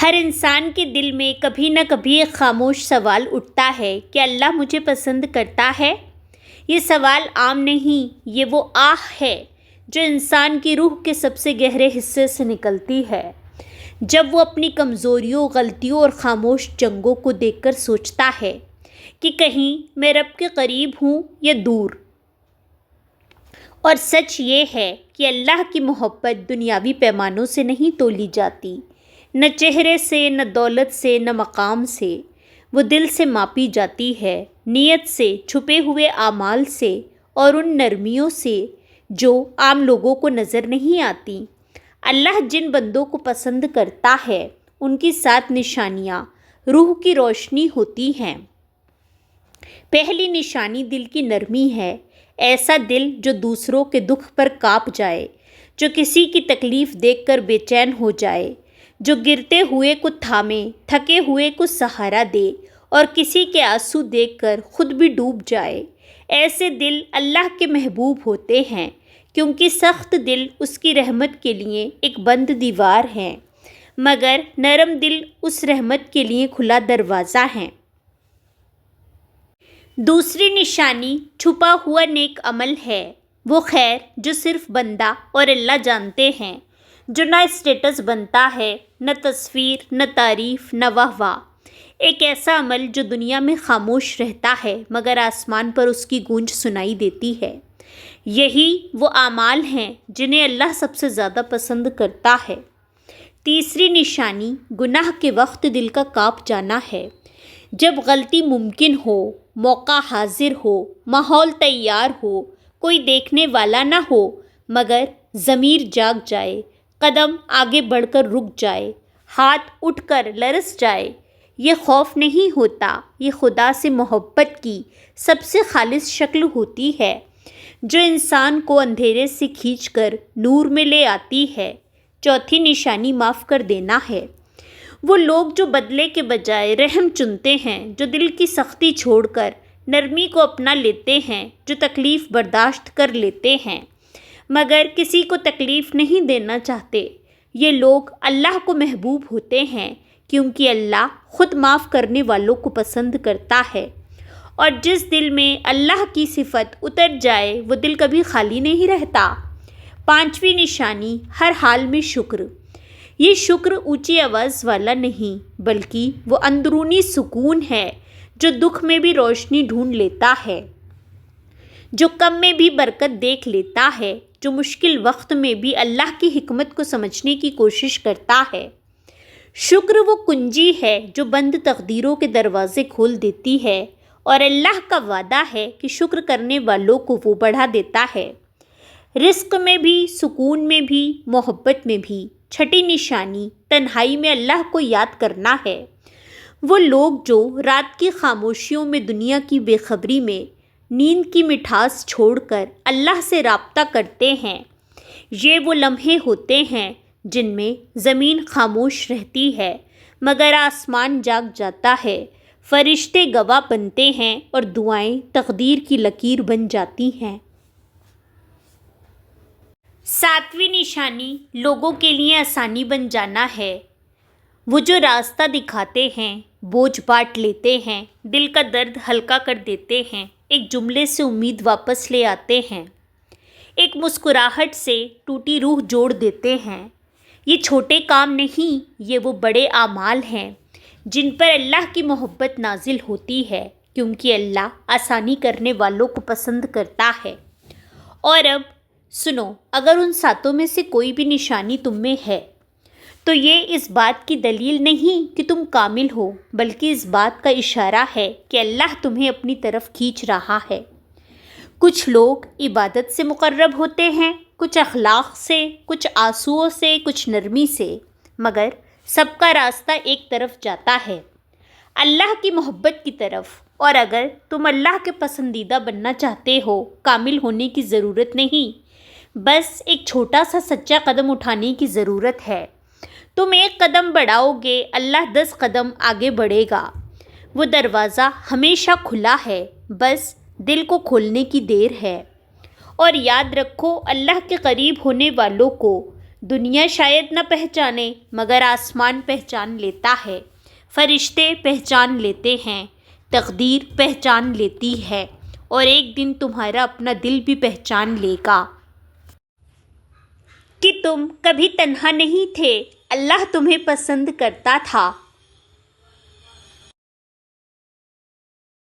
ہر انسان کے دل میں کبھی نہ کبھی ایک خاموش سوال اٹھتا ہے کہ اللہ مجھے پسند کرتا ہے؟ یہ سوال عام نہیں، یہ وہ آہ ہے جو انسان کی روح کے سب سے گہرے حصے سے نکلتی ہے، جب وہ اپنی کمزوریوں، غلطیوں اور خاموش جنگوں کو دیکھ کر سوچتا ہے کہ کہیں میں رب کے قریب ہوں یا دور۔ اور سچ یہ ہے کہ اللہ کی محبت دنیاوی پیمانوں سے نہیں تولی جاتی، نہ چہرے سے، نہ دولت سے، نہ مقام سے۔ وہ دل سے ماپی جاتی ہے، نیت سے، چھپے ہوئے اعمال سے اور ان نرمیوں سے جو عام لوگوں کو نظر نہیں آتی۔ اللہ جن بندوں کو پسند کرتا ہے ان کی 7 نشانیاں روح کی روشنی ہوتی ہیں۔ پہلی نشانی دل کی نرمی ہے، ایسا دل جو دوسروں کے دکھ پر کانپ جائے، جو کسی کی تکلیف دیکھ کر بے چین ہو جائے، جو گرتے ہوئے کو تھامے، تھکے ہوئے کو سہارا دے اور کسی کے آنسو دیکھ کر خود بھی ڈوب جائے۔ ایسے دل اللہ کے محبوب ہوتے ہیں کیونکہ سخت دل اس کی رحمت کے لیے ایک بند دیوار ہیں، مگر نرم دل اس رحمت کے لیے کھلا دروازہ ہیں۔ دوسری نشانی چھپا ہوا نیک عمل ہے، وہ خیر جو صرف بندہ اور اللہ جانتے ہیں، جو نہ اسٹیٹس بنتا ہے، نہ تصویر، نہ تعریف، نہ واہ واہ۔ ایک ایسا عمل جو دنیا میں خاموش رہتا ہے مگر آسمان پر اس کی گونج سنائی دیتی ہے۔ یہی وہ اعمال ہیں جنہیں اللہ سب سے زیادہ پسند کرتا ہے۔ تیسری نشانی گناہ کے وقت دل کا کانپ جانا ہے، جب غلطی ممکن ہو، موقع حاضر ہو، ماحول تیار ہو، کوئی دیکھنے والا نہ ہو، مگر ضمیر جاگ جائے، قدم آگے بڑھ کر رک جائے، ہاتھ اٹھ کر لرز جائے۔ یہ خوف نہیں ہوتا، یہ خدا سے محبت کی سب سے خالص شکل ہوتی ہے، جو انسان کو اندھیرے سے کھینچ کر نور میں لے آتی ہے۔ چوتھی نشانی معاف کر دینا ہے، وہ لوگ جو بدلے کے بجائے رحم چنتے ہیں، جو دل کی سختی چھوڑ کر نرمی کو اپنا لیتے ہیں، جو تکلیف برداشت کر لیتے ہیں مگر کسی کو تکلیف نہیں دینا چاہتے۔ یہ لوگ اللہ کو محبوب ہوتے ہیں کیونکہ اللہ خود معاف کرنے والوں کو پسند کرتا ہے، اور جس دل میں اللہ کی صفت اتر جائے وہ دل کبھی خالی نہیں رہتا۔ پانچویں نشانی ہر حال میں شکر۔ یہ شکر اونچی آواز والا نہیں بلکہ وہ اندرونی سکون ہے جو دکھ میں بھی روشنی ڈھونڈ لیتا ہے، جو کم میں بھی برکت دیکھ لیتا ہے، جو مشکل وقت میں بھی اللہ کی حکمت کو سمجھنے کی کوشش کرتا ہے۔ شکر وہ کنجی ہے جو بند تقدیروں کے دروازے کھول دیتی ہے، اور اللہ کا وعدہ ہے کہ شکر کرنے والوں کو وہ بڑھا دیتا ہے، رزق میں بھی، سکون میں بھی، محبت میں بھی۔ چھٹی نشانی تنہائی میں اللہ کو یاد کرنا ہے، وہ لوگ جو رات کی خاموشیوں میں دنیا کی بے خبری میں نیند کی مٹھاس چھوڑ کر اللہ سے رابطہ کرتے ہیں۔ یہ وہ لمحے ہوتے ہیں جن میں زمین خاموش رہتی ہے مگر آسمان جاگ جاتا ہے، فرشتے گواہ بنتے ہیں اور دعائیں تقدیر کی لکیر بن جاتی ہیں۔ ساتویں نشانی لوگوں کے لیے آسانی بن جانا ہے، وہ جو راستہ دکھاتے ہیں، بوجھ بانٹ لیتے ہیں، دل کا درد ہلکا کر دیتے ہیں، ایک جملے سے امید واپس لے آتے ہیں، ایک مسکراہٹ سے ٹوٹی روح جوڑ دیتے ہیں۔ یہ چھوٹے کام نہیں، یہ وہ بڑے اعمال ہیں جن پر اللہ کی محبت نازل ہوتی ہے، کیونکہ اللہ آسانی کرنے والوں کو پسند کرتا ہے۔ اور اب سنو، اگر ان 7 میں سے کوئی بھی نشانی تم میں ہے تو یہ اس بات کی دلیل نہیں کہ تم کامل ہو، بلکہ اس بات کا اشارہ ہے کہ اللہ تمہیں اپنی طرف کھینچ رہا ہے۔ کچھ لوگ عبادت سے مقرب ہوتے ہیں، کچھ اخلاق سے، کچھ آنسوؤں سے، کچھ نرمی سے، مگر سب کا راستہ ایک طرف جاتا ہے، اللہ کی محبت کی طرف۔ اور اگر تم اللہ کے پسندیدہ بننا چاہتے ہو، کامل ہونے کی ضرورت نہیں، بس ایک چھوٹا سا سچا قدم اٹھانے کی ضرورت ہے۔ تم ایک قدم بڑھاؤ گے، اللہ 10 قدم آگے بڑھے گا۔ وہ دروازہ ہمیشہ کھلا ہے، بس دل کو کھولنے کی دیر ہے۔ اور یاد رکھو، اللہ کے قریب ہونے والوں کو دنیا شاید نہ پہچانے مگر آسمان پہچان لیتا ہے، فرشتے پہچان لیتے ہیں، تقدیر پہچان لیتی ہے، اور ایک دن تمہارا اپنا دل بھی پہچان لے گا کہ تم کبھی تنہا نہیں تھے، اللہ تمہیں پسند کرتا تھا،